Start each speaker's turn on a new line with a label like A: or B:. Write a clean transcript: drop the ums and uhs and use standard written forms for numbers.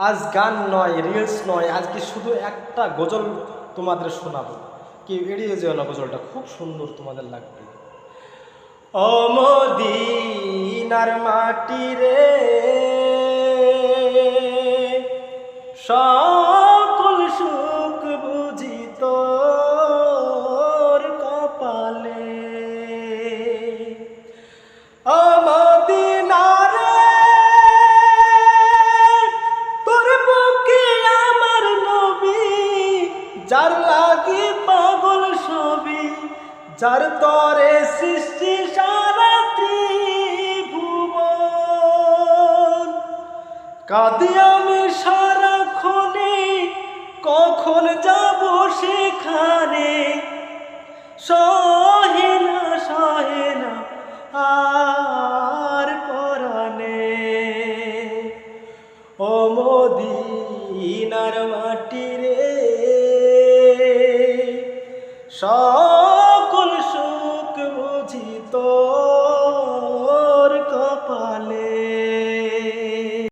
A: আজ গান নয়, রিলস নয়, আজকে শুধু একটা গজল তোমাদের শোনাবো। কি এড়িয়ে যেও না, গজলটা খুব সুন্দর, তোমাদের লাগবে। ও মদিনার মাটি রে, সকল সুখ বুঝি তোর কপালে। ও মদিনা রে, তোর বুকে আমার নবী, যার লাগি পাগল সবই, যার তরে সৃষ্টি সারা ত্রিভুবন। কাঁদি আমি সারাক্ষণে, কখন যাব সেখানে, সহে না আর পরাণে। ও মদিনার মাটি রে,